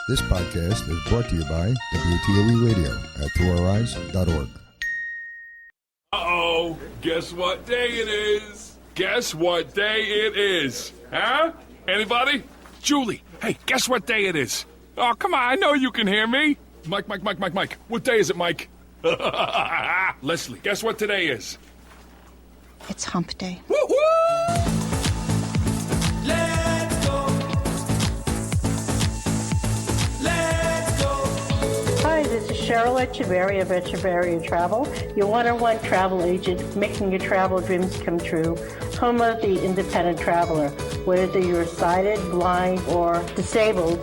This podcast is brought to you by WTOE Radio at throughouryes.org. Uh-oh, guess what day it is? Guess what day it is? Huh? Anybody? Julie, hey, guess what day it is? Oh, come on, I know you can hear me. Mike. What day is it, Mike? Leslie, guess what today is? It's hump day. Woo-hoo! Let's go. Let's go. Hi, this is Cheryl Echevarria of Echevarria Travel, your one-on-one travel agent making your travel dreams come true, home of the independent traveler. Whether you're sighted, blind, or disabled,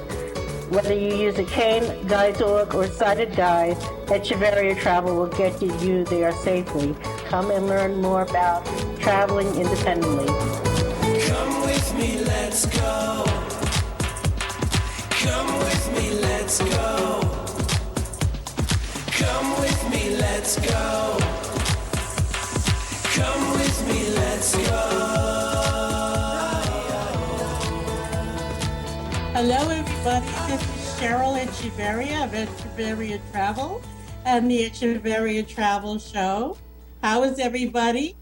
whether you use a cane, guide dog, or sighted guide, Echevarria Travel will get you there safely. Come and learn more about traveling independently. Come with me, let's go. Come with me, let's go. Come with me, let's go. Come with me, let's go. Hello, everybody. This is Cheryl Echevarria of Echevarria Travel and the Echevarria Travel Show. How is everybody?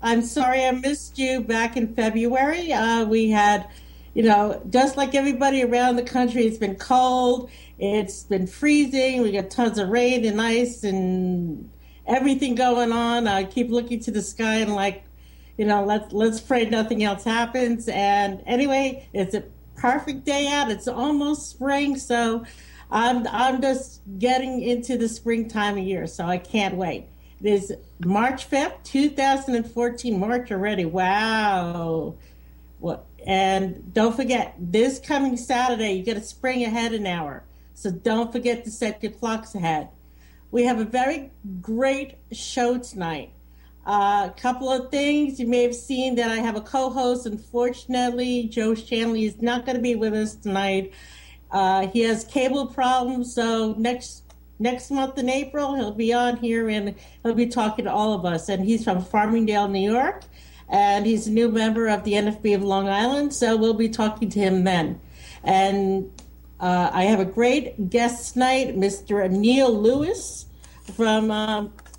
I'm sorry I missed you back in February. We had, just like everybody around the country, it's been cold. It's been freezing. We got tons of rain and ice and everything going on. I keep looking to the sky and let's pray nothing else happens. And anyway, it's a perfect day out. It's almost spring, so I'm just getting into the springtime of year, so I can't wait. It is March 5th, 2014, March already. Wow. And don't forget, this coming Saturday, you get a spring ahead an hour, so don't forget to set your clocks ahead. We have a very great show tonight. A couple of things. You may have seen that I have a co-host. Unfortunately, Joe Shanley is not going to be with us tonight. He has cable problems, so next month in April, he'll be on here and he'll be talking to all of us. And he's from Farmingdale, New York, and he's a new member of the NFB of Long Island, so we'll be talking to him then. And I have a great guest tonight, Mr. Anil Lewis from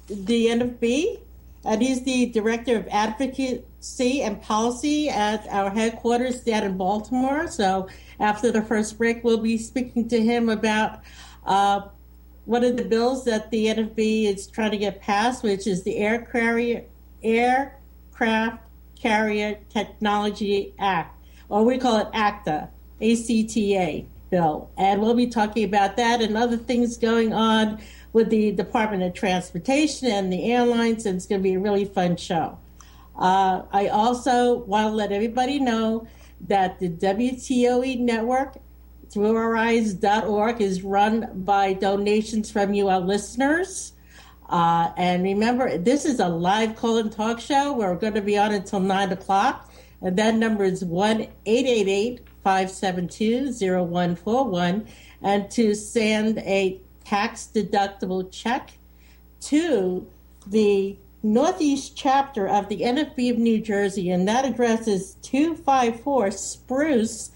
the NFB. And he's the Director of Advocacy and Policy at our headquarters down in Baltimore. So after the first break, we'll be speaking to him about one of the bills that the NFB is trying to get passed, which is the Aircraft Carrier Technology Act, or we call it ACTA, ACTA bill. And we'll be talking about that and other things going on with the Department of Transportation and the airlines, and it's going to be a really fun show. I also want to let everybody know that the WTOE network, throughouryes.org, is run by donations from you, our listeners. And remember, this is a live call-in talk show. We're going to be on until 9 o'clock, and that number is 1-888-572-0141, and to send a tax-deductible check to the Northeast chapter of the NFB of New Jersey, and that address is 254 Spruce,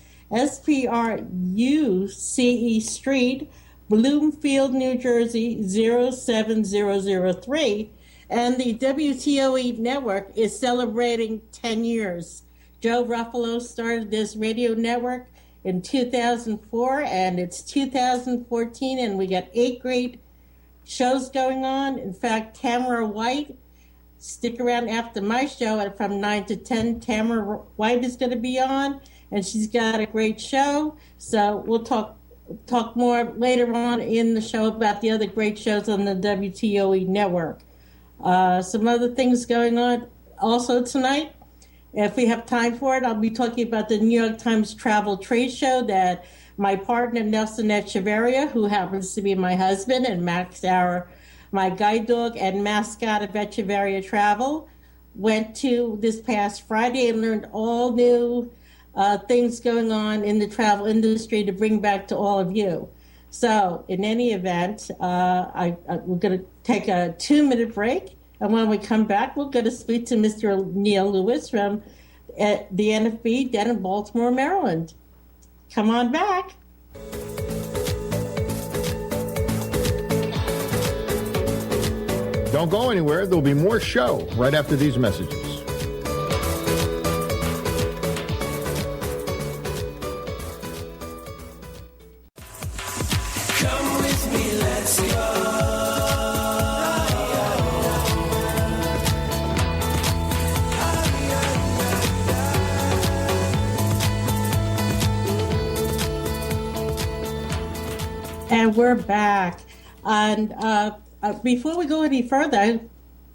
Spruce Street, Bloomfield, New Jersey, 07003. And the WTOE network is celebrating 10 years. Joe Ruffalo started this radio network in 2004, and it's 2014, and we got 8 great shows going on. In fact, Tamara White, stick around after my show at from 9 to 10. Tamara White is going to be on, and she's got a great show. So we'll talk more later on in the show about the other great shows on the WTOE network. Some other things going on also tonight. If we have time for it, I'll be talking about the New York Times Travel Trade Show that my partner, Nelson Echevarria, who happens to be my husband, and Max, my guide dog and mascot of Echevarria Travel, went to this past Friday and learned all new things going on in the travel industry to bring back to all of you. So in any event, we're going to take a 2-minute break. And when we come back, we're going to speak to Mr. Anil Lewis from the NFB down in Baltimore, Maryland. Come on back. Don't go anywhere. There'll be more show right after these messages. Come with me, let's go. And we're back. And before we go any further, I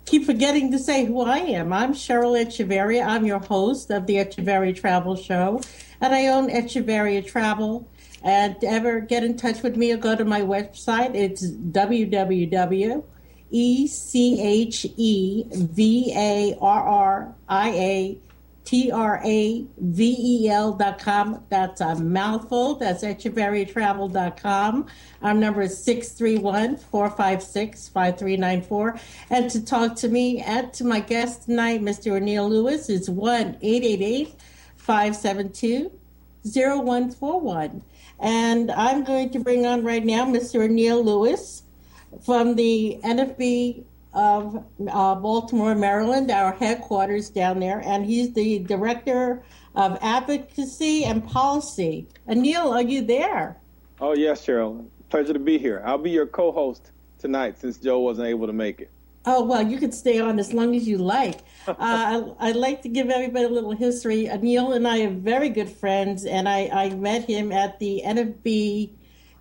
keep forgetting to say who I am. I'm Cheryl Echevarria. I'm your host of the Echevarria Travel Show, and I own Echevarria Travel. And to ever get in touch with me or go to my website, it's www.echevarriatravel.com. That's a mouthful. That's echevarriatravel.com. Our number is 631-456-5394. And to talk to me and to my guest tonight, Mr. Anil Lewis, is 1-888-572-0141. And I'm going to bring on right now Mr. Anil Lewis from the NFB of Baltimore, Maryland, our headquarters down there, and he's the Director of Advocacy and Policy. Anil, are you there? Oh, yes, Cheryl. Pleasure to be here. I'll be your co-host tonight since Joe wasn't able to make it. Oh, well, you can stay on as long as you like. I'd like to give everybody a little history. Anil and I are very good friends, and I met him at the NFB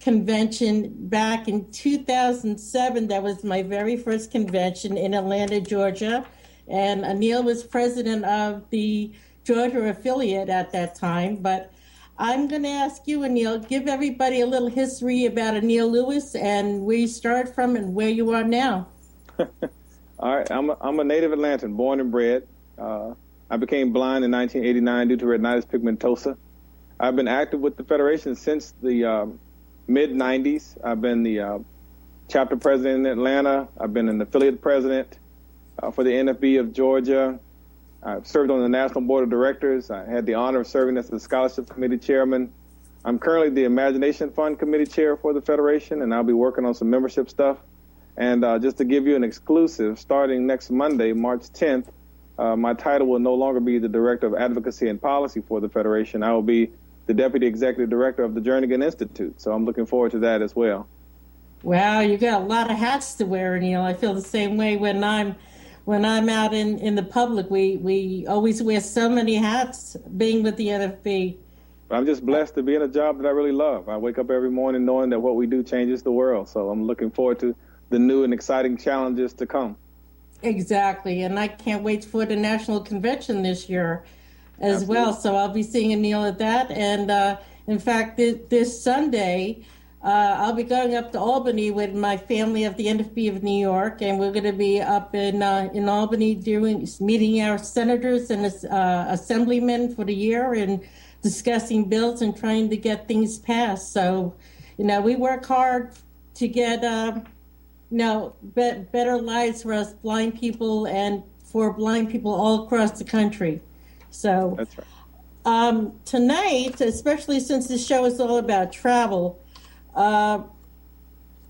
convention back in 2007. That was my very first convention in Atlanta, Georgia. And Anil was president of the Georgia affiliate at that time. But I'm going to ask you, Anil, give everybody a little history about Anil Lewis and where you started from and where you are now. All right, I'm a native Atlantan, born and bred. I became blind in 1989 due to retinitis pigmentosa. I've been active with the Federation since the mid-90s. I've been the chapter president in Atlanta. I've been an affiliate president for the NFB of Georgia. I've served on the National Board of Directors. I had the honor of serving as the Scholarship Committee Chairman. I'm currently the Imagination Fund Committee Chair for the Federation, and I'll be working on some membership stuff. And just to give you an exclusive, starting next Monday, March 10th, my title will no longer be the Director of Advocacy and Policy for the Federation. I will be the Deputy Executive Director of the Jernigan Institute. So I'm looking forward to that as well. Wow, you got a lot of hats to wear, Neil. I feel the same way when I'm out in the public. We always wear so many hats being with the NFB. I'm just blessed to be in a job that I really love. I wake up every morning knowing that what we do changes the world. So I'm looking forward to the new and exciting challenges to come. Exactly, and I can't wait for the national convention this year as Absolutely. well. So I'll be seeing Anil at that. And in fact, this Sunday, I'll be going up to Albany with my family of the NFB of New York, and we're going to be up in Albany meeting our senators and assemblymen for the year and discussing bills and trying to get things passed. So, we work hard to get better lives for us blind people and for blind people all across the country. So That's right. Tonight, especially since the show is all about travel,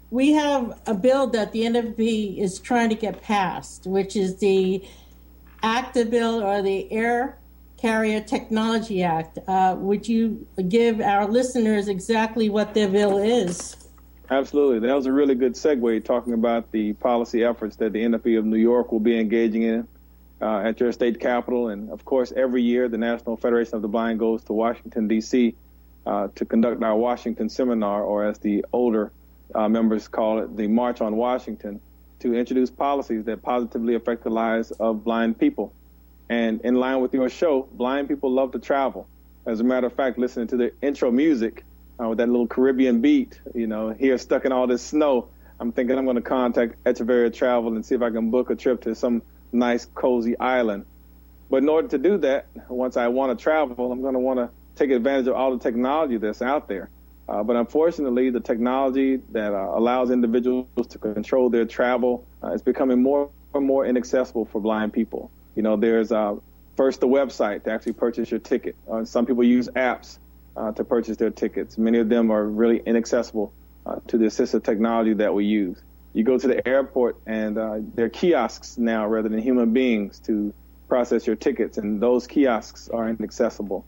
we have a bill that the NFB is trying to get passed, which is the ACTA Bill, or the Air Carrier Technology Act. Would you give our listeners exactly what their bill is? Absolutely. That was a really good segue, talking about the policy efforts that the NFB of New York will be engaging in at your state capitol. And, of course, every year the National Federation of the Blind goes to Washington, D.C. To conduct our Washington Seminar, or as the older members call it, the March on Washington, to introduce policies that positively affect the lives of blind people. And in line with your show, blind people love to travel. As a matter of fact, listening to the intro music, with that little Caribbean beat, here stuck in all this snow, I'm thinking I'm going to contact Echevarria Travel and see if I can book a trip to some nice, cozy island. But in order to do that, once I want to travel, I'm going to want to take advantage of all the technology that's out there. But unfortunately, the technology that allows individuals to control their travel is becoming more and more inaccessible for blind people. There's first the website to actually purchase your ticket. Some people use apps to purchase their tickets. Many of them are really inaccessible to the assistive technology that we use. You go to the airport, and there are kiosks now rather than human beings to process your tickets, and those kiosks are inaccessible.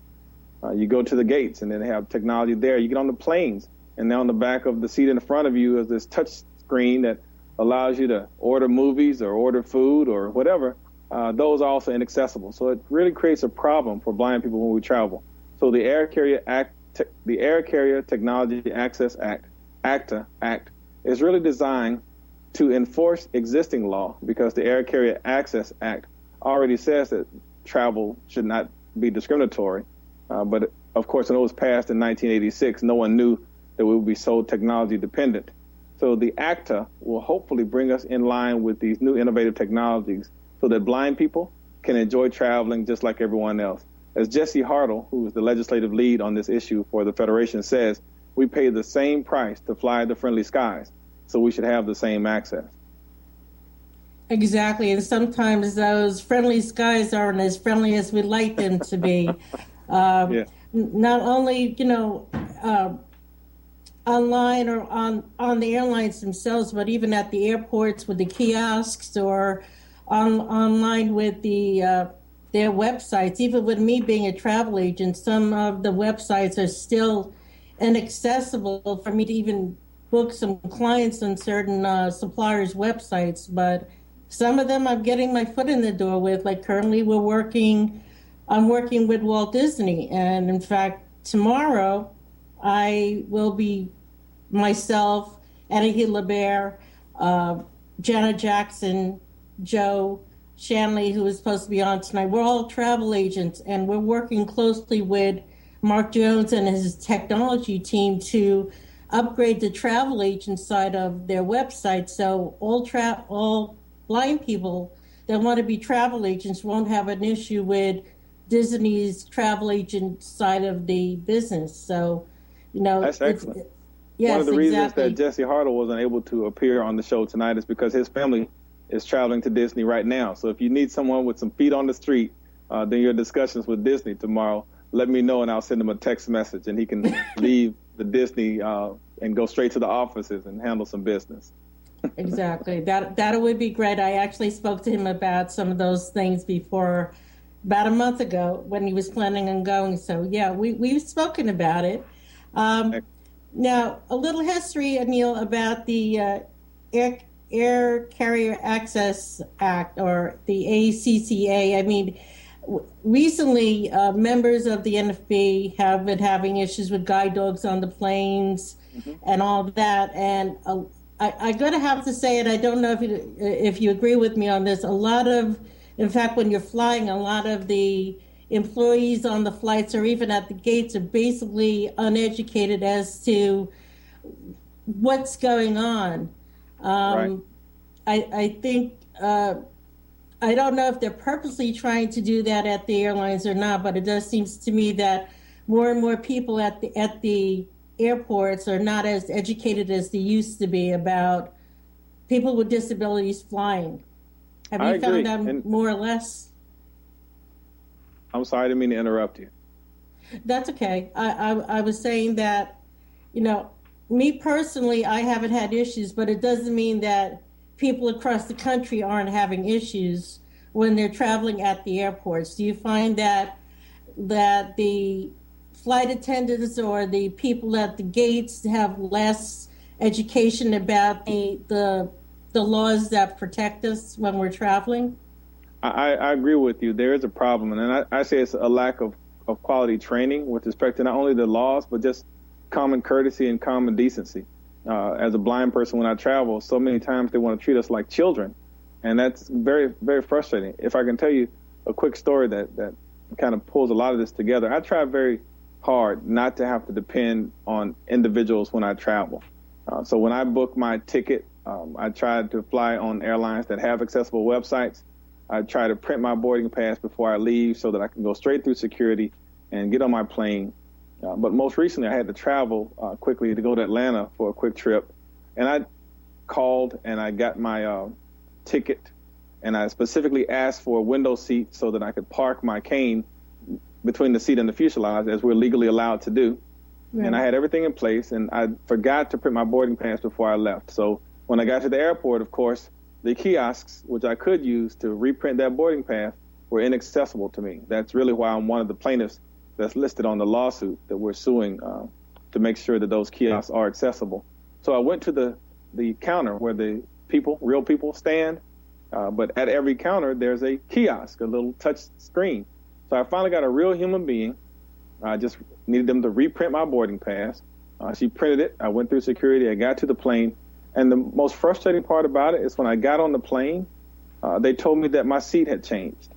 You go to the gates, and then they have technology there. You get on the planes, and now on the back of the seat in front of you is this touch screen that allows you to order movies or order food or whatever. Those are also inaccessible. So it really creates a problem for blind people when we travel. So the Air Carrier Technology Access Act, ACTA Act, is really designed to enforce existing law, because the Air Carrier Access Act already says that travel should not be discriminatory. But of course, when it was passed in 1986, no one knew that we would be so technology dependent. So the ACTA will hopefully bring us in line with these new innovative technologies so that blind people can enjoy traveling just like everyone else. As Jesse Hartle, who is the legislative lead on this issue for the Federation, says, we pay the same price to fly the friendly skies, so we should have the same access. Exactly, and sometimes those friendly skies aren't as friendly as we'd like them to be. Yeah. Not only, online or on the airlines themselves, but even at the airports with the kiosks or online with their websites. Even with me being a travel agent, some of the websites are still inaccessible for me to even book some clients on certain suppliers' websites. But some of them I'm getting my foot in the door with. Like currently I'm working with Walt Disney. And in fact, tomorrow I will be myself, Annie LeBaire, Janet Jackson, Joe Shanley, who is supposed to be on tonight. We're all travel agents, and we're working closely with Mark Jones and his technology team to upgrade the travel agent side of their website. So all blind people that want to be travel agents won't have an issue with Disney's travel agent side of the business. So, that's excellent. Yes, one of the reasons exactly. that Jesse Hartle wasn't able to appear on the show tonight is because his family is traveling to Disney right now. So if you need someone with some feet on the street during your discussions with Disney tomorrow, let me know and I'll send him a text message and he can leave the Disney and go straight to the offices and handle some business. Exactly. That would be great. I actually spoke to him about some of those things before, about a month ago, when he was planning on going. So yeah, we've spoken about it. Now, a little history, Anil, about the Air Carrier Access Act, or the ACCA. I mean, recently, members of the NFB have been having issues with guide dogs on the planes and all that. And I'm going to have to say it. I don't know if you agree with me on this. In fact, when you're flying, a lot of the employees on the flights or even at the gates are basically uneducated as to what's going on. Right. I think, I don't know if they're purposely trying to do that at the airlines or not, but it does seem to me that more and more people at the airports are not as educated as they used to be about people with disabilities flying. Have you found that more or less? I'm sorry, I didn't mean to interrupt you. That's okay. I was saying that, me personally, I haven't had issues, but it doesn't mean that people across the country aren't having issues when they're traveling at the airports. Do you find that the flight attendants or the people at the gates have less education about the laws that protect us when we're traveling? I agree with you. There is a problem, and I say it's a lack of quality training with respect to not only the laws, but just common courtesy and common decency. As a blind person, when I travel, so many times they want to treat us like children, and that's very, very frustrating. If I can tell you a quick story that kind of pulls a lot of this together, I try very hard not to have to depend on individuals when I travel. So when I book my ticket, I try to fly on airlines that have accessible websites. I try to print my boarding pass before I leave so that I can go straight through security and get on my plane. But most recently, I had to travel quickly to go to Atlanta for a quick trip. And I called and I got my ticket, and I specifically asked for a window seat so that I could park my cane between the seat and the fuselage, as we're legally allowed to do. Right. And I had everything in place, and I forgot to print my boarding pass before I left. So when I got to the airport, of course, the kiosks, which I could use to reprint that boarding pass, were inaccessible to me. That's really why I'm one of the plaintiffs that's listed on the lawsuit that we're suing to make sure that those kiosks are accessible. So I went to the counter where the people, real people, stand, but at every counter there's a kiosk, a little touch screen. So I finally got a real human being. I just needed them to reprint my boarding pass. She printed it. I went through security. I got to the plane. And the most frustrating part about it is when I got on the plane, they told me that my seat had changed.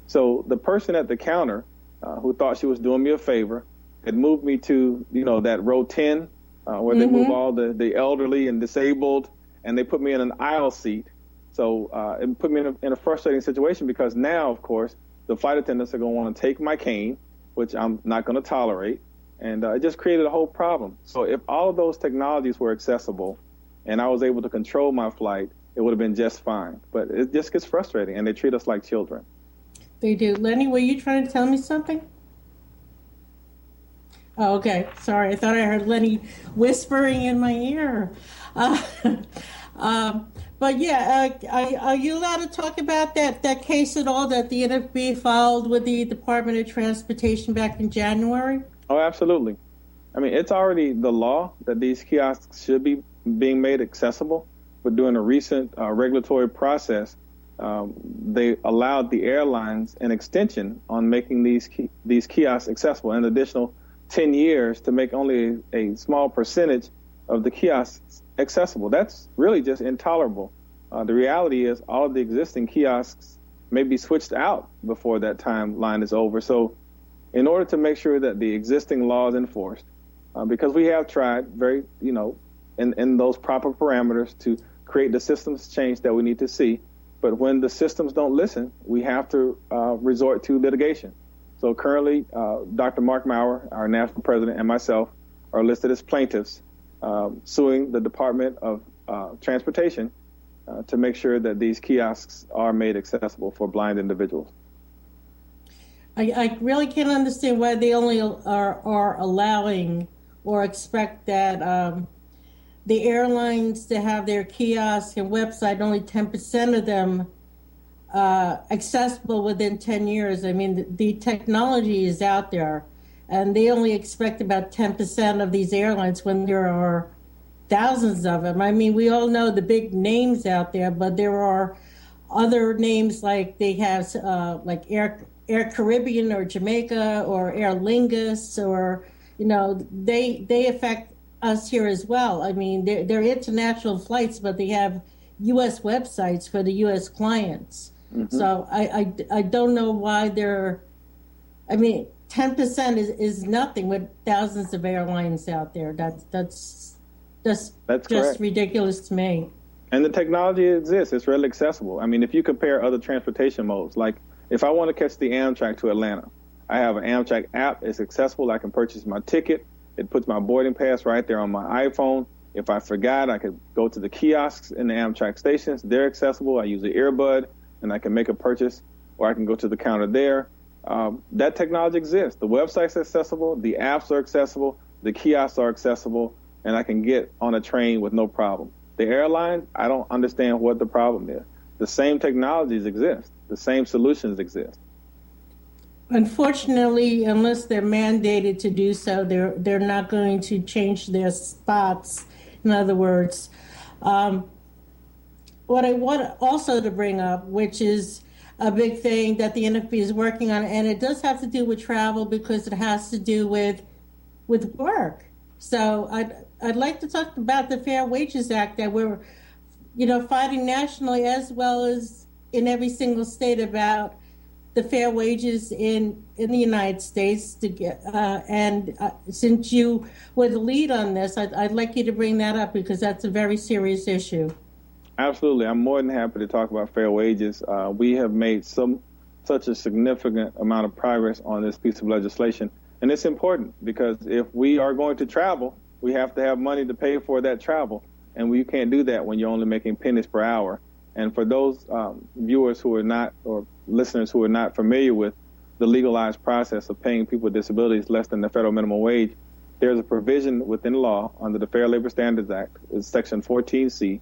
So the person at the counter who thought she was doing me a favor had moved me to, that row 10 where they move all the elderly and disabled, and they put me in an aisle seat. So it put me in a frustrating situation because now, of course, the flight attendants are going to want to take my cane, which I'm not going to tolerate. And it just created a whole problem. So if all of those technologies were accessible and I was able to control my flight, it would have been just fine. But it just gets frustrating, and they treat us like children. They do. Lenny, were you trying to tell me something? Oh, okay. Sorry. I thought I heard Lenny whispering in my ear. But yeah, are you allowed to talk about that case at all that the NFB filed with the Department of Transportation back in January? Oh, absolutely. I mean, it's already the law that these kiosks should be being made accessible, but during a recent regulatory process, they allowed the airlines an extension on making these kiosks accessible, an additional 10 years to make only a small percentage of the kiosks accessible. That's really just intolerable. The reality is all of the existing kiosks may be switched out before that timeline is over. So in order to make sure that the existing law is enforced, because we have tried very, in those proper parameters to create the systems change that we need to see. But when the systems don't listen, we have to resort to litigation. So currently, Dr. Mark Maurer, our national president, and myself are listed as plaintiffs suing the Department of Transportation to make sure that these kiosks are made accessible for blind individuals. I really can't understand why they only are allowing or expect that the airlines to have their kiosk and website, only 10% of them accessible within 10 years. I mean, the technology is out there, and they only expect about 10% of these airlines when there are thousands of them. I mean, we all know the big names out there, but there are other names like they have like Air Caribbean or Jamaica or Aer Lingus, or, they affect us here as well. I mean, they're international flights, but they have U.S. websites for the U.S. clients. Mm-hmm. So I don't know why 10% is nothing with thousands of airlines out there. That's just correct. Ridiculous to me. And the technology exists. It's readily accessible. I mean, if you compare other transportation modes, like if I want to catch the Amtrak to Atlanta, I have an Amtrak app. It's accessible. I can purchase my ticket. It puts my boarding pass right there on my iPhone. If I forgot, I could go to the kiosks in the Amtrak stations. They're accessible. I use an earbud, and I can make a purchase, or I can go to the counter there. That technology exists. The website's accessible. The apps are accessible. The kiosks are accessible, and I can get on a train with no problem. The airlines, I don't understand what the problem is. The same technologies exist. The same solutions exist. Unfortunately, unless they're mandated to do so, they're not going to change their spots. In other words, what I want also to bring up, which is a big thing that the NFB is working on, and it does have to do with travel because it has to do with work. So I'd like to talk about the Fair Wages Act that we're, fighting nationally as well as in every single state about the fair wages in the United States to get, and since you were the lead on this, I'd like you to bring that up because that's a very serious issue. Absolutely. I'm more than happy to talk about fair wages. We have made such a significant amount of progress on this piece of legislation. And it's important because if we are going to travel, we have to have money to pay for that travel. And we can't do that when you're only making pennies per hour. And for those viewers who are not, or listeners who are not familiar with the legalized process of paying people with disabilities less than the federal minimum wage, there's a provision within law under the Fair Labor Standards Act, it's Section 14C,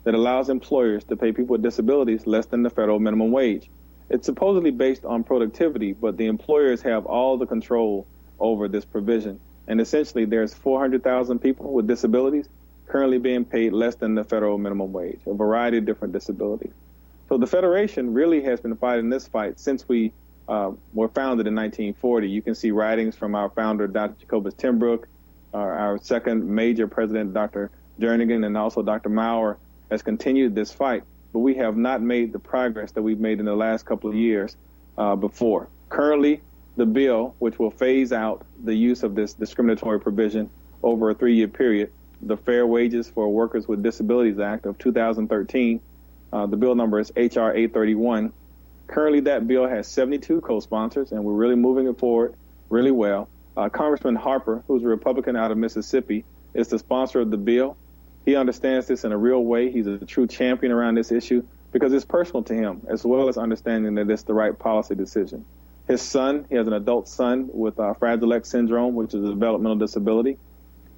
that allows employers to pay people with disabilities less than the federal minimum wage. It's supposedly based on productivity, but the employers have all the control over this provision. And essentially, there's 400,000 people with disabilities currently being paid less than the federal minimum wage, a variety of different disabilities. So the Federation really has been fighting this fight since we were founded in 1940. You can see writings from our founder, Dr. Jacobus Timbrook, our second major president, Dr. Jernigan, and also Dr. Maurer has continued this fight. But we have not made the progress that we've made in the last couple of years before. Currently, the bill, which will phase out the use of this discriminatory provision over a 3-year period, the Fair Wages for Workers with Disabilities Act of 2013, the bill number is H.R. 831. Currently, that bill has 72 co-sponsors, and we're really moving it forward really well. Congressman Harper, who's a Republican out of Mississippi, is the sponsor of the bill. He understands this in a real way. He's a true champion around this issue because it's personal to him, as well as understanding that it's the right policy decision. His son, he has an adult son with Fragile X syndrome, which is a developmental disability.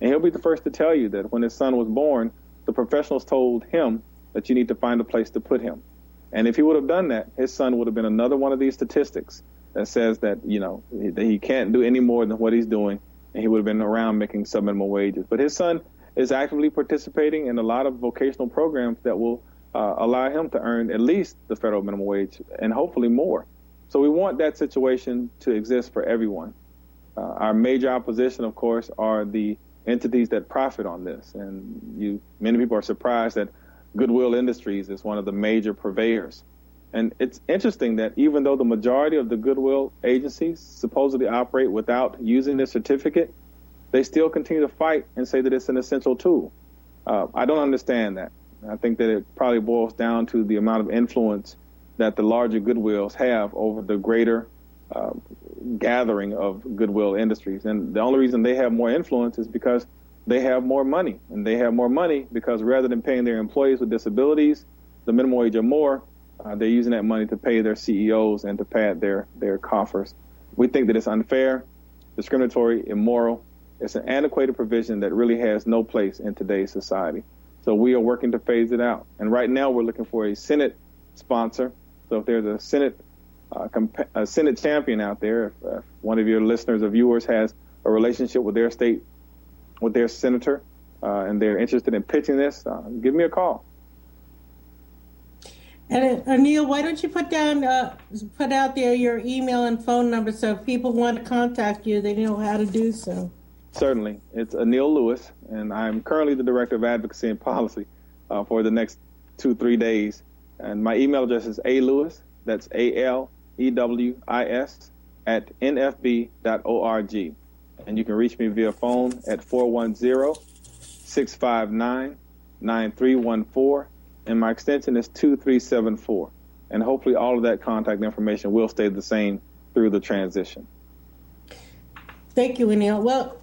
And he'll be the first to tell you that when his son was born, the professionals told him that you need to find a place to put him. And if he would have done that, his son would have been another one of these statistics that says that, that he can't do any more than what he's doing, and he would have been around making sub-minimum wages. But his son is actively participating in a lot of vocational programs that will allow him to earn at least the federal minimum wage and hopefully more. So we want that situation to exist for everyone. Our major opposition, of course, are the entities that profit on this. And many people are surprised that Goodwill Industries is one of the major purveyors. And it's interesting that even though the majority of the Goodwill agencies supposedly operate without using this certificate, they still continue to fight and say that it's an essential tool. I don't understand that. I think that it probably boils down to the amount of influence that the larger Goodwills have over the greater gathering of Goodwill Industries. And the only reason they have more influence is because they have more money. And they have more money because rather than paying their employees with disabilities the minimum wage or more, they're using that money to pay their CEOs and to pad their coffers. We think that it's unfair, discriminatory, immoral. It's an antiquated provision that really has no place in today's society. So we are working to phase it out. And right now we're looking for a Senate sponsor. So if there's a Senate champion out there, if one of your listeners or viewers has a relationship with their state, with their senator, and they're interested in pitching this, give me a call. And Anil, why don't you put out there your email and phone number so if people want to contact you, they know how to do so. Certainly. It's Anil Lewis, and I'm currently the Director of Advocacy and Policy for the next 2-3 days. And my email address is alewis, that's ALEWIS, @nfb.org. And you can reach me via phone at 410-659-9314, and my extension is 2374. And hopefully all of that contact information will stay the same through the transition. Thank you, Anil. Well,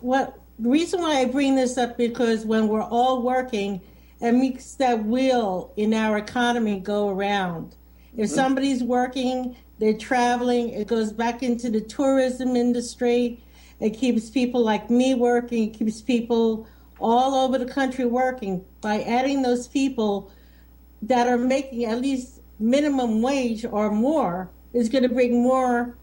the reason why I bring this up because when we're all working, it makes that wheel in our economy go around. If somebody's working, they're traveling, it goes back into the tourism industry. It keeps people like me working. It keeps people all over the country working. By adding those people that are making at least minimum wage or more is going to bring more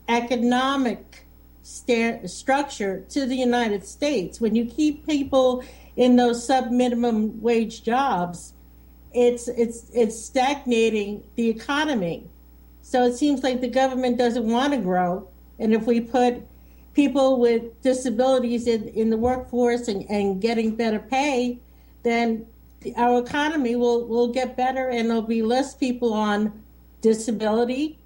economic structure to the United States. When you keep people in those sub-minimum wage jobs, it's stagnating the economy. So it seems like the government doesn't want to grow. And if we put people with disabilities in the workforce and getting better pay, then our economy will get better and there'll be less people on disability.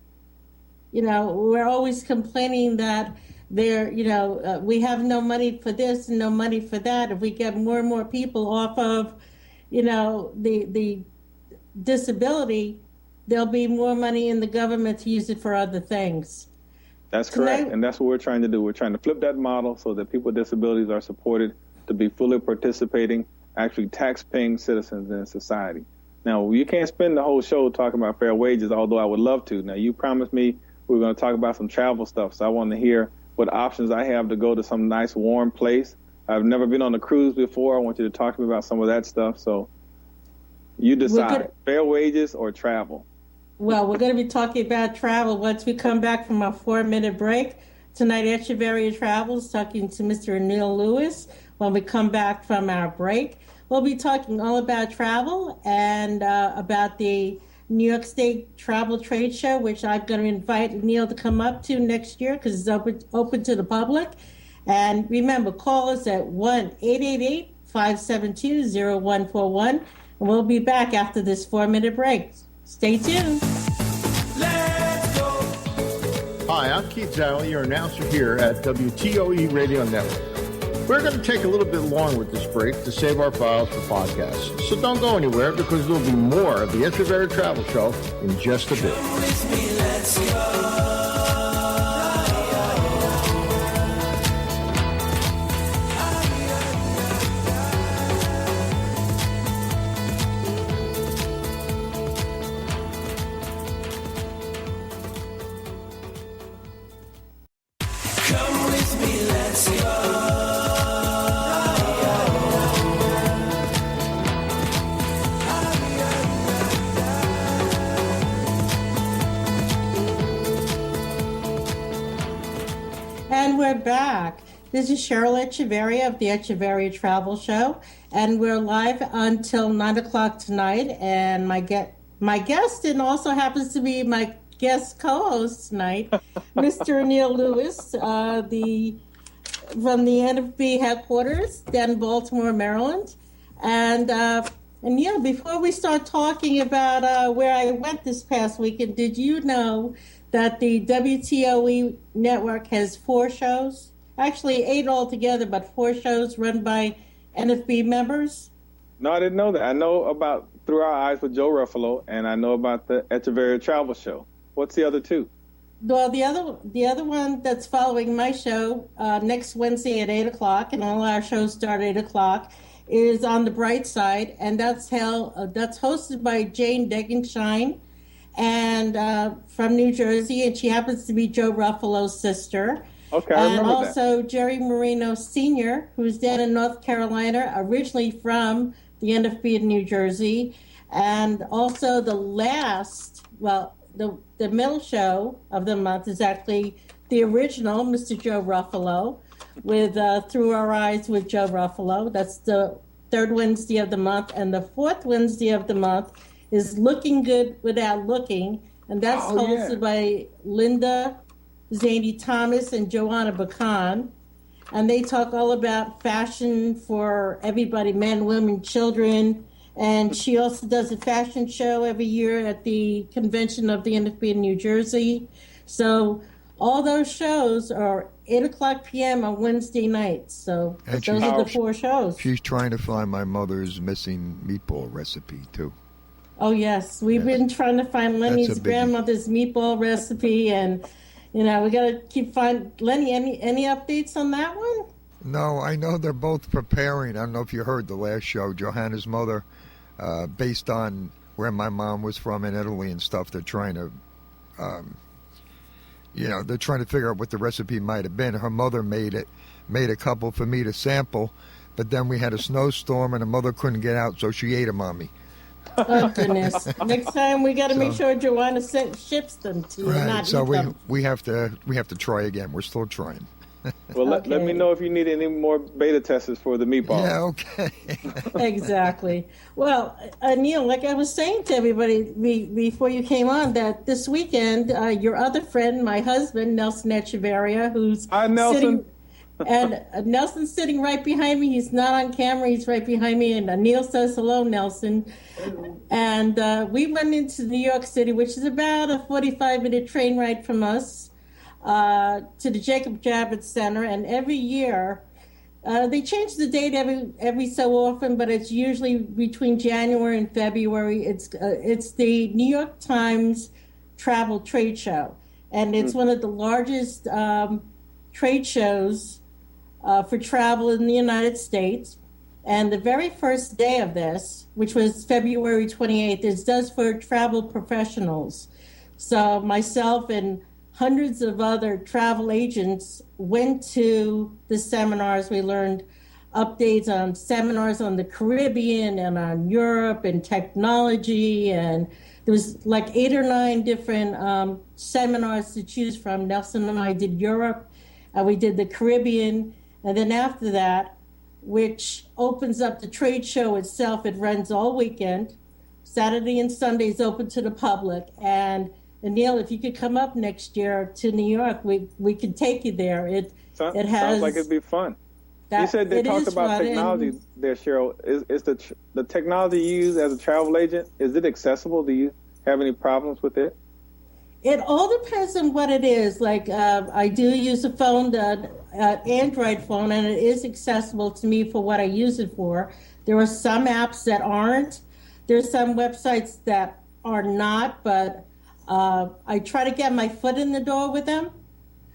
We're always complaining that we have no money for this and no money for that. If we get more and more people off of, the disability, there'll be more money in the government to use it for other things. That's correct, and that's what we're trying to do. We're trying to flip that model so that people with disabilities are supported to be fully participating, actually tax-paying citizens in society. Now, you can't spend the whole show talking about fair wages, although I would love to. Now, you promised me we were going to talk about some travel stuff, so I want to hear what options I have to go to some nice warm place. I've never been on a cruise before. I want you to talk to me about some of that stuff. So You decide, fair wages or travel. Well, we're going to be talking about travel once we come back from our 4-minute break. Tonight, Echevarria Travel is talking to Mr. Anil Lewis. When we come back from our break, we'll be talking all about travel and about the New York State Travel Trade Show, which I'm going to invite Anil to come up to next year because it's open to the public. And remember, call us at 1-888-572-0141. And we'll be back after this 4-minute break. Stay tuned. Let's go. Hi, I'm Keith Zally, your announcer here at WTOE Radio Network. We're going to take a little bit long with this break to save our files for podcasts. So don't go anywhere because there'll be more of the Echevarria Travel Show in just a bit. Come with me, let's go. Come with me, let's go. And we're back. This is Cheryl Echevarria of the Echevarria Travel Show, and we're live until 9 o'clock tonight. And my guest, and also happens to be my guest co-host tonight, Mr. Anil Lewis, from the NFB headquarters down in Baltimore, Maryland. And yeah, before we start talking about where I went this past weekend, did you know that the WTOE network has 4 shows? Actually, 8 altogether, but 4 shows run by NFB members? No, I didn't know that. I know about Through Our Eyes with Joe Ruffalo, and I know about the Echevarria Travel Show. What's the other 2? Well, the other one that's following my show next Wednesday at 8 o'clock, and all our shows start at 8 o'clock, is On the Bright Side, and that's hosted by Jane Degenshine, and from New Jersey, and she happens to be Joe Ruffalo's sister. Okay, I remember and also that. Jerry Marino Sr., who's down in North Carolina, originally from the NFB in New Jersey, and also the middle show of the month is actually the original, Mr. Joe Ruffalo, with Through Our Eyes with Joe Ruffalo. That's the 3rd Wednesday of the month. And the 4th Wednesday of the month is Looking Good Without Looking. And that's hosted by Linda Zany Thomas and Joanna Bacan. And they talk all about fashion for everybody, men, women, children. And she also does a fashion show every year at the convention of the NFB in New Jersey. So all those shows are 8 o'clock p.m. on Wednesday nights. So those are the 4 shows. She's trying to find my mother's missing meatball recipe, too. Oh, yes. We've been trying to find Lenny's grandmother's meatball recipe. And, we got to keep finding. Lenny, any updates on that one? No, I know they're both preparing. I don't know if you heard the last show. Johanna's mother, based on where my mom was from in Italy and stuff, they're trying to, they're trying to figure out what the recipe might have been. Her mother made a couple for me to sample, but then we had a snowstorm and her mother couldn't get out, so she ate them on me. Oh, goodness. Next time we got to make sure Joanna ships them to you. Right, so we have to try again. We're still trying. Well, let me know if you need any more beta testers for the meatballs. Yeah, okay. Exactly. Well, Neil, like I was saying to everybody before you came on, that this weekend, your other friend, my husband, Nelson Echevarria, who's Hi, Nelson. And Nelson's sitting right behind me. He's not on camera. He's right behind me. And Neil says, hello, Nelson. And we went into New York City, which is about a 45-minute train ride from us, to the Jacob Javits Center. And every year, they change the date every so often, but it's usually between January and February. It's the New York Times Travel Trade Show. And it's one of the largest trade shows for travel in the United States. And the very first day of this, which was February 28th, is just for travel professionals. So myself and hundreds of other travel agents went to the seminars. We learned updates on seminars on the Caribbean and on Europe and technology. And there was like 8 or 9 different seminars to choose from. Nelson and I did Europe, we did the Caribbean. And then after that, which opens up the trade show itself, it runs all weekend. Saturday and Sunday is open to the public. And Anil, if you could come up next year to New York, we could take you there. It has, sounds like it'd be fun. You said they talked about technology there, Cheryl. Is the technology you use as a travel agent, is it accessible? Do you have any problems with it? It all depends on what it is. Like I do use a phone, Android phone, and it is accessible to me for what I use it for. There are some apps that aren't. There's some websites that are not, but I try to get my foot in the door with them.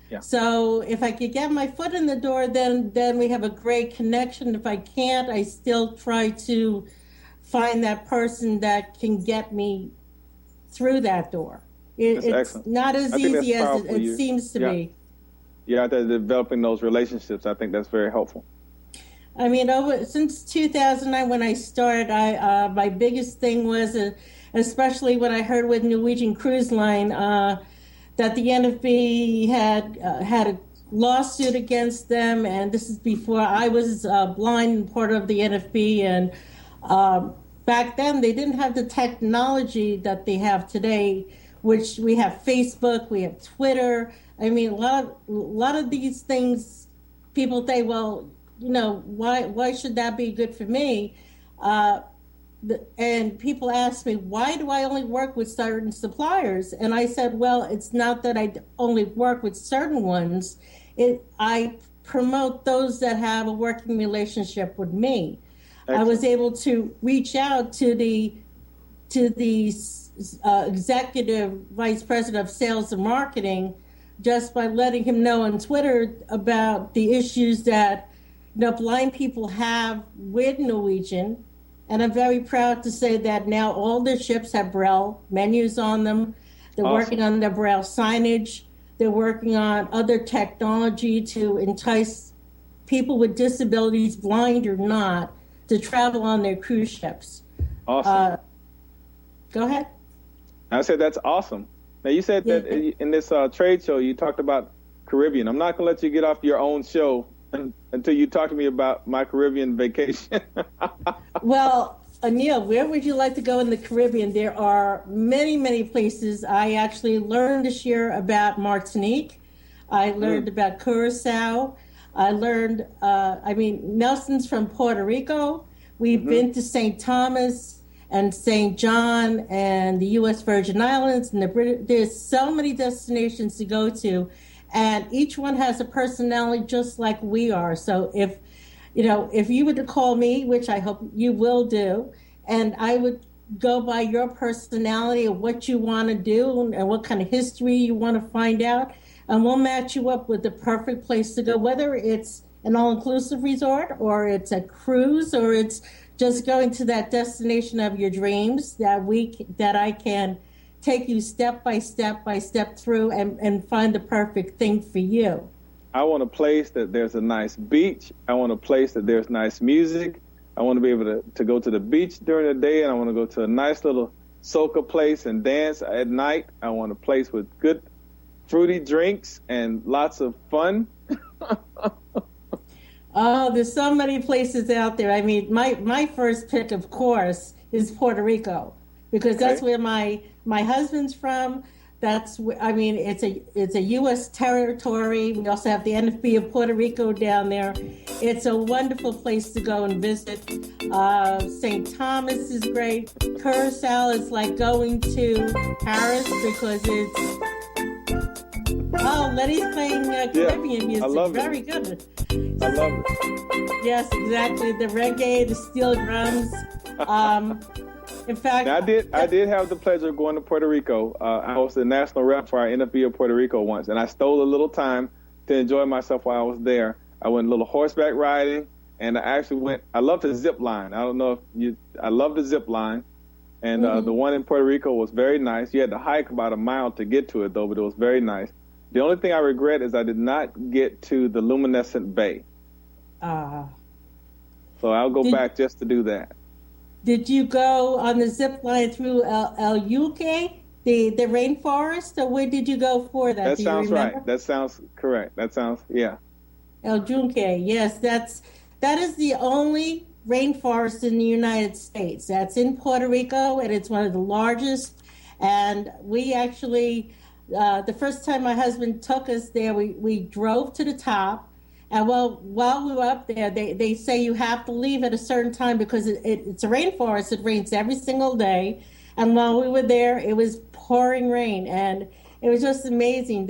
Yeah. So if I could get my foot in the door, then we have a great connection. If I can't, I still try to find that person that can get me through that door. It's excellent. Not as easy as it seems to be. Yeah, they're developing those relationships. I think that's very helpful. I mean, since 2009 when I started, my biggest thing was, especially when I heard with Norwegian Cruise Line, that the NFB had a lawsuit against them, and this is before I was blind and part of the NFB, and back then they didn't have the technology that they have today, which we have Facebook, we have Twitter. I mean, a lot of these things, people say, well, you know, why should that be good for me? And people ask me, why do I only work with certain suppliers? And I said, well, it's not that I only work with certain ones. I promote those that have a working relationship with me. Excellent. I was able to reach out to the executive vice president of sales and marketing just by letting him know on Twitter about the issues that blind people have with Norwegian. And I'm very proud to say that now all their ships have Braille menus on them. They're working on their Braille signage. They're working on other technology to entice people with disabilities, blind or not, to travel on their cruise ships. Awesome. Go ahead. I said that's awesome. Now, you said that in this trade show, you talked about Caribbean. I'm not going to let you get off your own show until you talk to me about my Caribbean vacation. Well, Anil, where would you like to go in the Caribbean? There are many, many places. I actually learned this year about Martinique. I learned about Curacao. I learned, Nelson's from Puerto Rico. We've been to St. Thomas and St. John and the U.S. Virgin Islands and there's so many destinations to go to, and each one has a personality just like we are. So if you were to call me, which I hope you will do, and I would go by your personality of what you want to do and what kind of history you want to find out, and we'll match you up with the perfect place to go, whether it's an all-inclusive resort or it's a cruise or it's just going to that destination of your dreams that I can take you step by step through and find the perfect thing for you. I want a place that there's a nice beach. I want a place that there's nice music. I want to be able to go to the beach during the day, and I want to go to a nice little soca place and dance at night. I want a place with good fruity drinks and lots of fun. Oh, there's so many places out there. I mean, my first pick, of course, is Puerto Rico, because that's where my husband's from. It's a U.S. territory. We also have the NFB of Puerto Rico down there. It's a wonderful place to go and visit. St. Thomas is great. Curacao is like going to Paris because it's... Oh, Letty's playing Caribbean music. I love Very good. I love it. Yes, exactly. The reggae, the steel drums. In fact, now, I did have the pleasure of going to Puerto Rico. I was the national rep for our NFB of Puerto Rico once, and I stole a little time to enjoy myself while I was there. I went a little horseback riding, and I love to zip line. I love the zip line. And the one in Puerto Rico was very nice. You had to hike about a mile to get to it, though, but it was very nice. The only thing I regret is I did not get to the luminescent bay. So I'll go back just to do that. Did you go on the zip line through El Yuque, the rainforest, or where did you go for that? That Do you sounds remember? right. That sounds correct. That sounds, yeah. El Yunque, yes, that is the only rainforest in the United States. That's in Puerto Rico, and it's one of the largest. And we actually, the first time my husband took us there, we drove to the top. And while we were up there, they say you have to leave at a certain time because it's a rainforest. It rains every single day. And while we were there, it was pouring rain. And it was just amazing.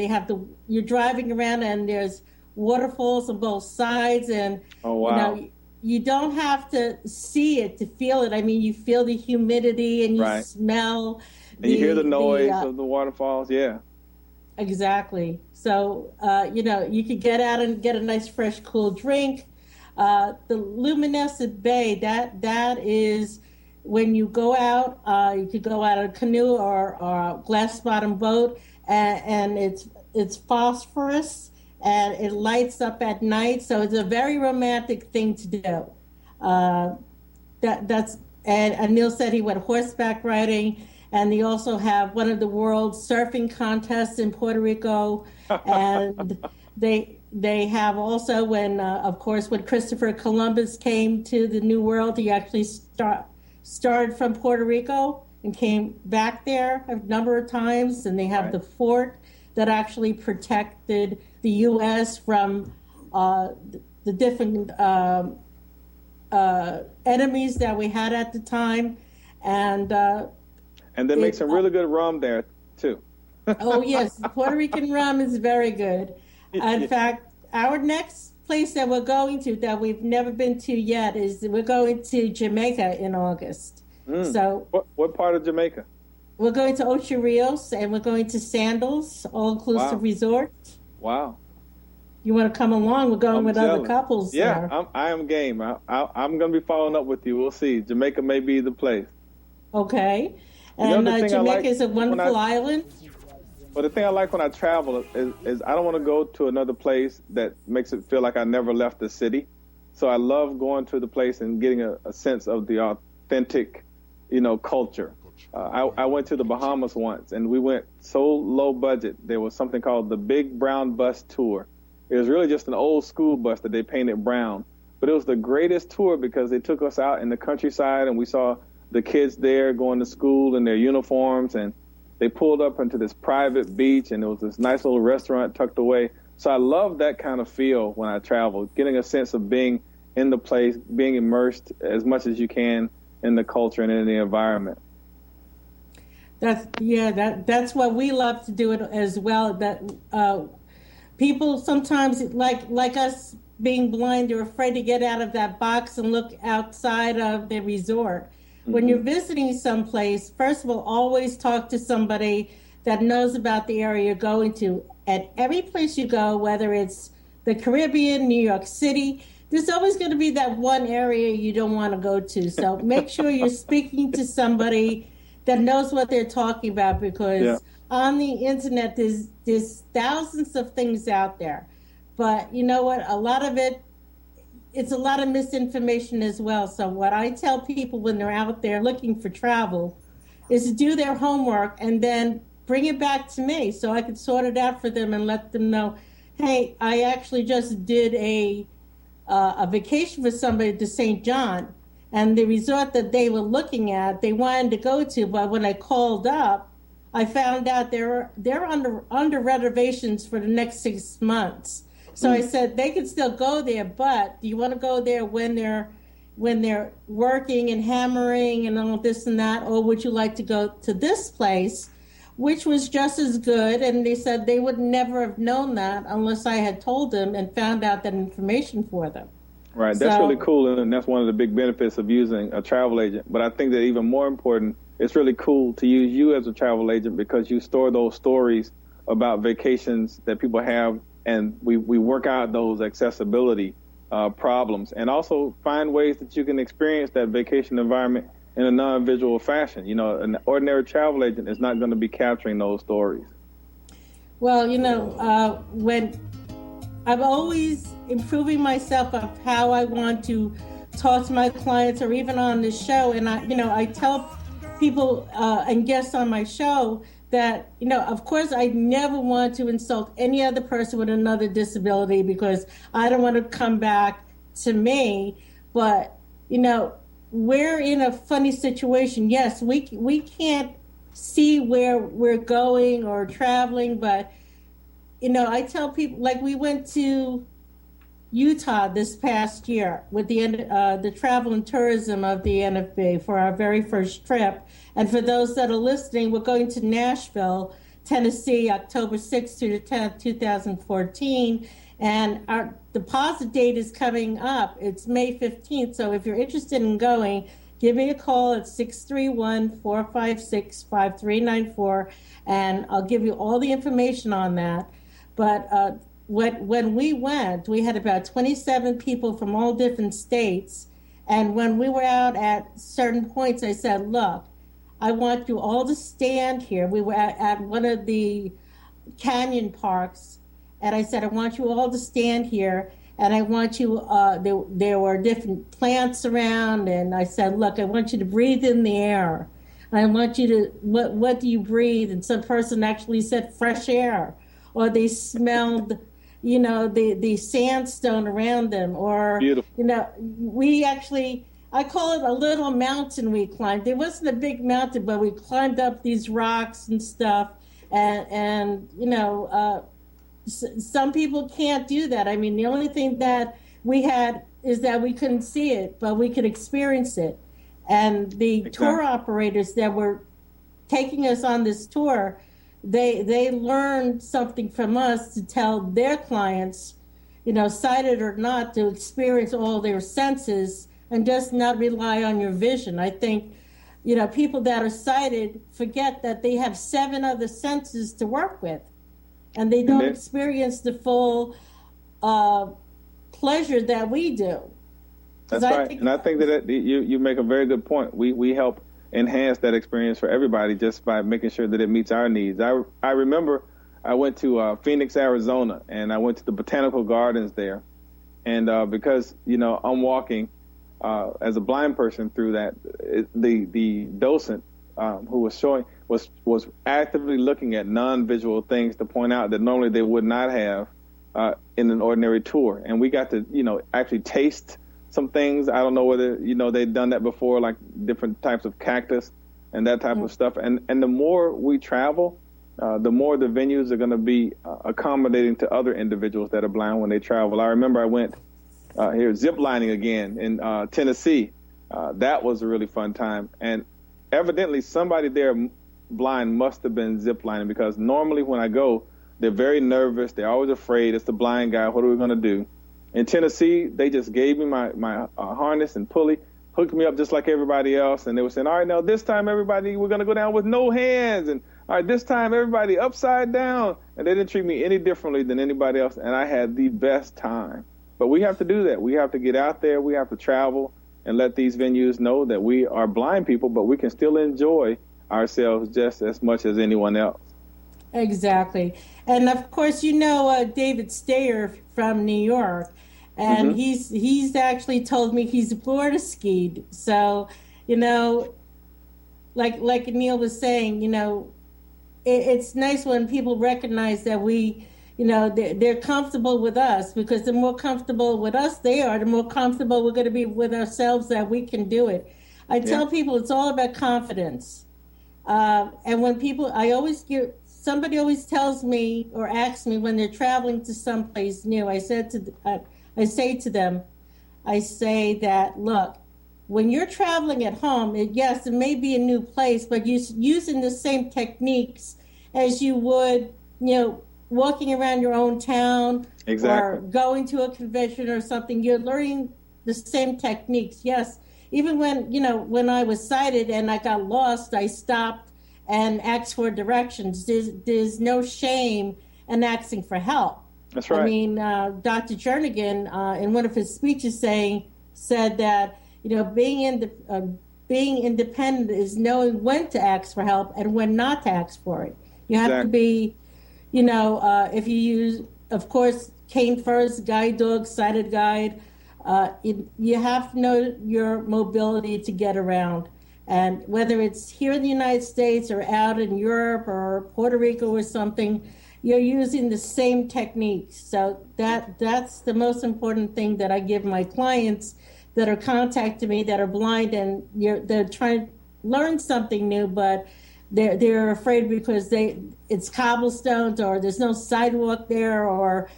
You're driving around and there's waterfalls on both sides. And, oh, wow. You don't have to see it to feel it. I mean, you feel the humidity and you smell. And you hear the noise of the waterfalls. Yeah. Exactly. So, you could get out and get a nice, fresh, cool drink. The Luminescent Bay, that is when you go out, you could go out on a canoe or a glass-bottom boat, and it's phosphorus, and it lights up at night. So it's a very romantic thing to do. And Anil said he went horseback riding. And they also have one of the world's surfing contests in Puerto Rico. And they have also when Christopher Columbus came to the New World, he actually started from Puerto Rico and came back there a number of times. And they have the fort that actually protected the U.S. from the different enemies that we had at the time. And they make some really good rum there, too. Oh, yes. Puerto Rican rum is very good. In fact, our next place that we're going to that we've never been to yet is we're going to Jamaica in August. So, what part of Jamaica? We're going to Ocho Rios, and we're going to Sandals, all-inclusive resort. Wow. You want to come along? We're going with other couples. Yeah, I am game. I'm going to be following up with you. We'll see. Jamaica may be the place. Okay. And Jamaica is a wonderful island. Well, the thing I like when I travel is I don't want to go to another place that makes it feel like I never left the city. So I love going to the place and getting a sense of the authentic, culture. I went to the Bahamas once, and we went so low budget. There was something called the Big Brown Bus Tour. It was really just an old school bus that they painted brown. But it was the greatest tour because they took us out in the countryside, and we saw the kids there going to school in their uniforms, and they pulled up into this private beach, and there was this nice little restaurant tucked away. So I love that kind of feel when I travel, getting a sense of being in the place, being immersed as much as you can in the culture and in the environment. That's what we love to do it as well. That people sometimes like us being blind, they're afraid to get out of that box and look outside of the resort. When you're visiting someplace, first of all, always talk to somebody that knows about the area you're going to. At every place you go, whether it's the Caribbean, New York City, there's always going to be that one area you don't want to go to. So make sure you're speaking to somebody that knows what they're talking about, because on the internet, there's thousands of things out there. But you know what? A lot of it's a lot of misinformation as well. So what I tell people when they're out there looking for travel is to do their homework and then bring it back to me so I can sort it out for them and let them know, hey, I actually just did a vacation with somebody to St. John, and the resort that they were looking at, they wanted to go to, but when I called up, I found out they're under reservations for the next 6 months. So I said they can still go there, but do you want to go there when they're working and hammering and all this and that, or would you like to go to this place, which was just as good? And they said they would never have known that unless I had told them and found out that information for them. Right, that's really cool, and that's one of the big benefits of using a travel agent. But I think that even more important, it's really cool to use you as a travel agent because you store those stories about vacations that people have, and we work out those accessibility problems, and also find ways that you can experience that vacation environment in a non-visual fashion. An ordinary travel agent is not going to be capturing those stories. Well, when I'm always improving myself of how I want to talk to my clients or even on the show, and I tell people and guests on my show that, of course, I never want to insult any other person with another disability because I don't want to come back to me. But, we're in a funny situation. Yes, we can't see where we're going or traveling, but, I tell people, like we went to Utah this past year with the travel and tourism of the NFB for our very first trip. And for those that are listening, we're going to Nashville, Tennessee, October 6th through the 10th, 2014. And our deposit date is coming up. It's May 15th. So if you're interested in going, give me a call at 631-456-5394, and I'll give you all the information on that. But when we went, we had about 27 people from all different states. And when we were out at certain points, I said, look, I want you all to stand here. We were at one of the canyon parks, and I said, I want you all to stand here, and I want you, there were different plants around, and I said, look, I want you to breathe in the air. I want you to, what do you breathe? And some person actually said fresh air. Or they smelled, the sandstone around them. Or, beautiful. We actually, I call it a little mountain we climbed. It wasn't a big mountain, but we climbed up these rocks and stuff. And some people can't do that. I mean, the only thing that we had is that we couldn't see it, but we could experience it. And the tour operators that were taking us on this tour, they learned something from us to tell their clients, sighted or not, to experience all their senses and just not rely on your vision. I think, people that are sighted forget that they have 7 other senses to work with, and they don't experience the full pleasure that we do. That's right. And I think that you make a very good point. We help enhance that experience for everybody just by making sure that it meets our needs. I remember I went to Phoenix, Arizona, and I went to the botanical gardens there. And because, I'm walking as a blind person through that, the docent who was showing was actively looking at non-visual things to point out that normally they would not have in an ordinary tour. And we got to, actually taste some things. I don't know whether, they've done that before, like different types of cactus and that type of stuff. And the more we travel, the more the venues are going to be accommodating to other individuals that are blind when they travel. I remember I went here zip lining again in Tennessee. That was a really fun time. And evidently somebody there blind must have been zip lining, because normally when I go, they're very nervous. They're always afraid. It's the blind guy. What are we going to do? In Tennessee, they just gave me my harness and pulley, hooked me up just like everybody else, and they were saying, all right, now this time, everybody, we're going to go down with no hands, and all right, this time, everybody upside down, and they didn't treat me any differently than anybody else, and I had the best time. But we have to do that. We have to get out there. We have to travel and let these venues know that we are blind people, but we can still enjoy ourselves just as much as anyone else. Exactly. And of course, David Stayer from New York, and he's actually told me he's border skied. So, like Anil was saying, it's nice when people recognize that we, they're comfortable with us, because the more comfortable with us they are, the more comfortable we're going to be with ourselves that we can do it. I tell people it's all about confidence. And when people, somebody always tells me or asks me when they're traveling to someplace new, I say to them, that, look, when you're traveling at home, yes, it may be a new place, but you're using the same techniques as you would, walking around your own town or going to a convention or something. You're learning the same techniques. Yes, even when I was sighted and I got lost, I stopped and asked for directions. There's no shame in asking for help. That's right. I mean, Dr. Jernigan, in one of his speeches, said that being independent is knowing when to ask for help and when not to ask for it. You have to be, if you use, of course, cane first, guide dog, sighted guide, You have to know your mobility to get around. And whether it's here in the United States or out in Europe or Puerto Rico or something, you're using the same techniques. So that's the most important thing that I give my clients that are contacting me that are blind, and they're trying to learn something new, but they're afraid because it's cobblestones, or there's no sidewalk there, or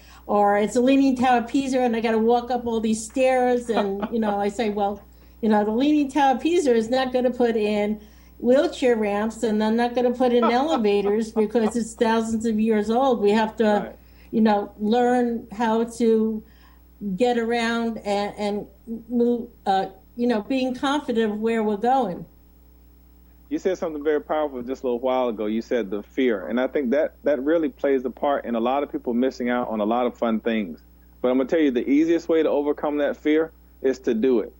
it's a Leaning Tower of Pisa and I got to walk up all these stairs. And I say, well, the Leaning Tower of Pisa is not going to put in wheelchair ramps, and they're not going to put in elevators because it's thousands of years old. We have to, learn how to get around and move, being confident of where we're going. You said something very powerful just a little while ago. You said the fear. And I think that really plays a part in a lot of people missing out on a lot of fun things. But I'm going to tell you, the easiest way to overcome that fear is to do it.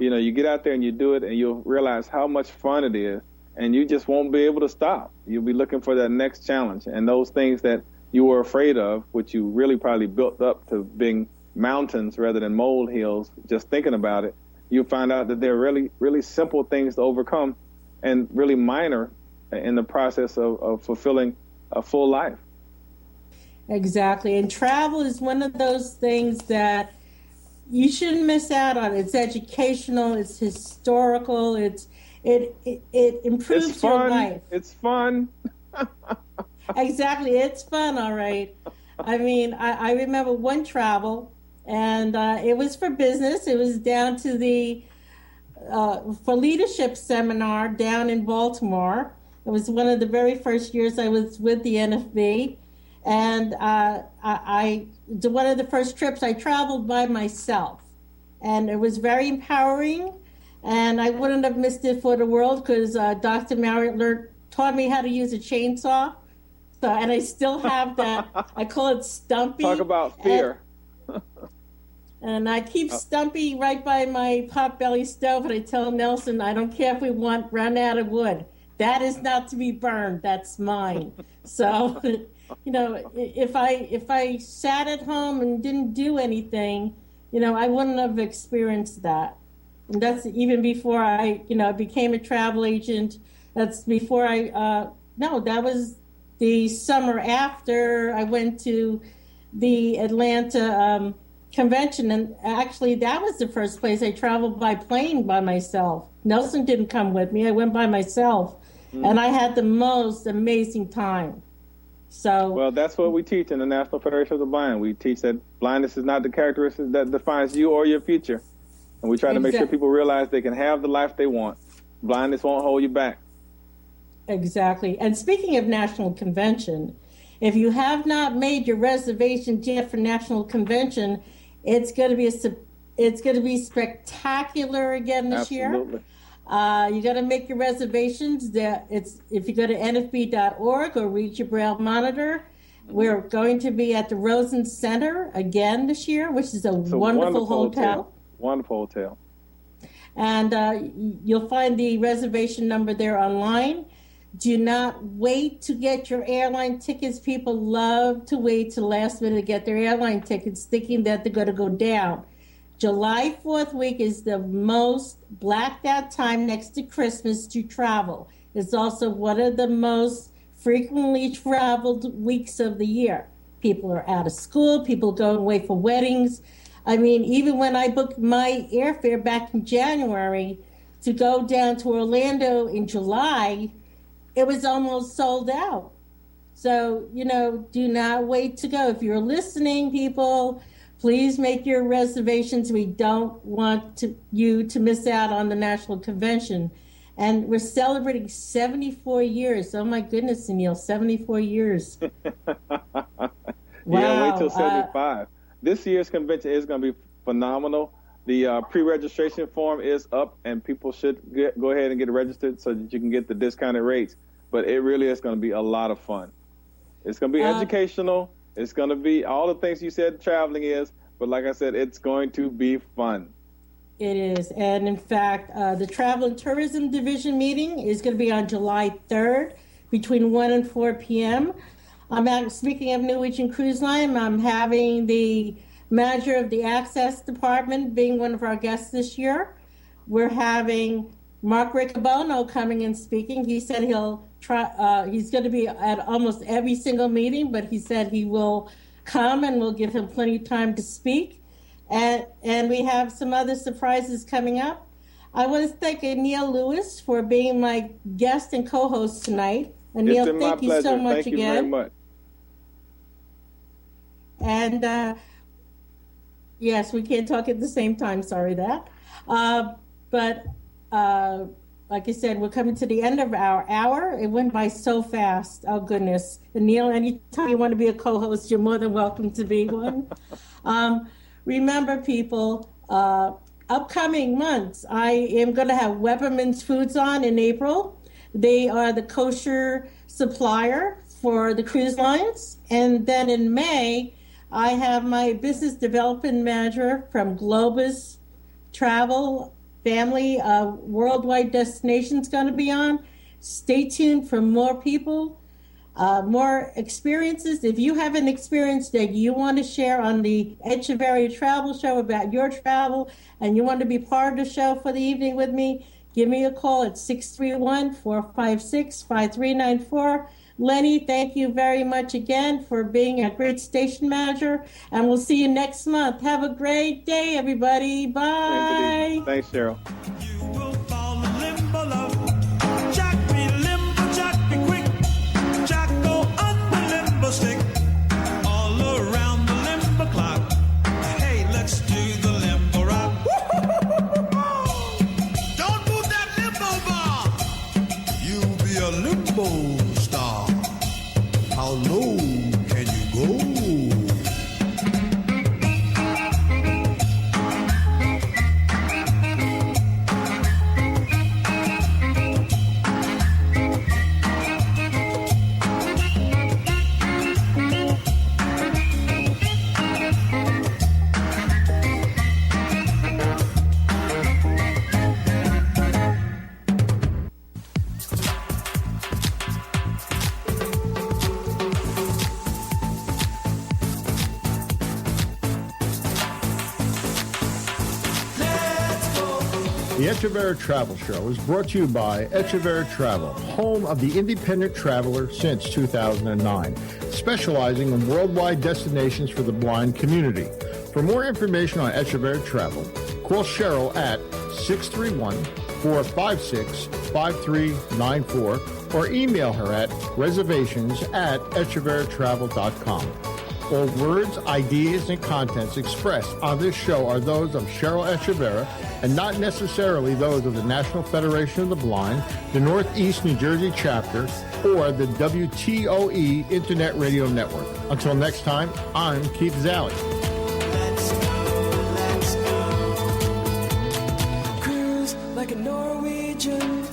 You get out there and you do it, and you'll realize how much fun it is, and you just won't be able to stop. You'll be looking for that next challenge. And those things that you were afraid of, which you really probably built up to being mountains rather than molehills, just thinking about it, you'll find out that they're really, really simple things to overcome and really minor in the process of fulfilling a full life. Exactly. And travel is one of those things that you shouldn't miss out on. It's educational, it's historical, it improves your life. It's fun. Exactly. It's fun, all right. I mean, I remember one travel, and it was for business. It was down to the for leadership seminar down in Baltimore. It was one of the very first years I was with the NFB. And one of the first trips I traveled by myself. And it was very empowering. And I wouldn't have missed it for the world, because Dr. Marriott taught me how to use a chainsaw. And I still have that. I call it Stumpy. Talk about fear. And I keep Stumpy right by my potbelly stove, and I tell Nelson, I don't care if we run out of wood. That is not to be burned. That's mine. So, if I sat at home and didn't do anything, I wouldn't have experienced that. And that's even before I, became a travel agent. That's before that was the summer after I went to the Atlanta convention, and actually that was the first place I traveled by plane by myself. Nelson didn't come with me. I went by myself, and I had the most amazing time. So, well, that's what we teach in the National Federation of the Blind. We teach that blindness is not the characteristic that defines you or your future, and we try to make sure people realize they can have the life they want. Blindness won't hold you back. Exactly. And speaking of National Convention, if you have not made your reservations yet for National Convention, it's going to be spectacular again this year. You got to make your reservations. If you go to nfb.org or read your Braille monitor, we're going to be at the Rosen Center again this year, which is a wonderful hotel. Wonderful hotel. And you'll find the reservation number there online. Do not wait to get your airline tickets. People love to wait till last minute to get their airline tickets, thinking that they're going to go down. July 4th week is the most blacked out time next to Christmas to travel. It's also one of the most frequently traveled weeks of the year. People are out of school. People going away for weddings. I mean, even when I booked my airfare back in January to go down to Orlando in July, it was almost sold out. So, do not wait to go. If you're listening, people, please make your reservations. We don't want you to miss out on the National Convention. And we're celebrating 74 years. Oh, my goodness, Anil, 74 years. Wow. Yeah, wait till 75. This year's convention is going to be phenomenal. The pre-registration form is up, and people should go ahead and get registered so that you can get the discounted rates. But it really is going to be a lot of fun. It's going to be educational. It's going to be all the things you said traveling is. But like I said, it's going to be fun. It is. And in fact, the Travel and Tourism Division meeting is going to be on July 3rd between 1 and 4 p.m. Speaking of Norwegian Cruise Line, I'm having the manager of the Access Department, being one of our guests this year. We're having Mark Riccobono coming and speaking. He said he'll try. He's going to be at almost every single meeting, but he said he will come and we'll give him plenty of time to speak. And we have some other surprises coming up. I want to thank Anil Lewis for being my guest and co-host tonight. Anil, thank you so much again. Thank you very much. And yes, we can't talk at the same time. Sorry that. But like I said, we're coming to the end of our hour. It went by so fast. Oh, goodness. Anil, anytime you want to be a co-host, you're more than welcome to be one. Remember, people, upcoming months, I am going to have Weberman's Foods on in April. They are the kosher supplier for the cruise lines. And then in May, I have my business development manager from Globus Travel Family Worldwide Destinations going to be on. Stay tuned for more people, more experiences. If you have an experience that you want to share on the Echevarria Travel Show about your travel and you want to be part of the show for the evening with me, give me a call at 631-456-5394. Lenny, thank you very much again for being a great station manager, and we'll see you next month. Have a great day, everybody. Bye. Thanks, Cheryl. You will fall in limbo, love. Jack be limbo, Jack be quick. Jack go on the limbo stick. All around the limbo clock. Hey, let's do the limbo rock. Don't move that limbo bar. You'll be a limbo star. How low can you go? The Echevarria Travel Show is brought to you by Echevarria Travel, home of the independent traveler since 2009, specializing in worldwide destinations for the blind community. For more information on Echevarria Travel, call Cheryl at 631-456-5394 or email her at reservations@echevarriatravel.com. All words, ideas, and contents expressed on this show are those of Cheryl Echevarria and not necessarily those of the National Federation of the Blind, the Northeast New Jersey chapter, or the WTOE Internet Radio Network. Until next time, I'm Keith Zalley. Let's go. Cruise like a Norwegian.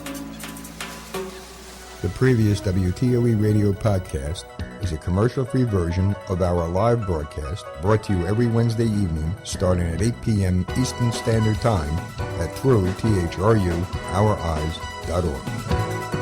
The previous WTOE radio podcast is a commercial-free version of our live broadcast brought to you every Wednesday evening starting at 8 p.m. Eastern Standard Time at through THRU-OurEyes.org.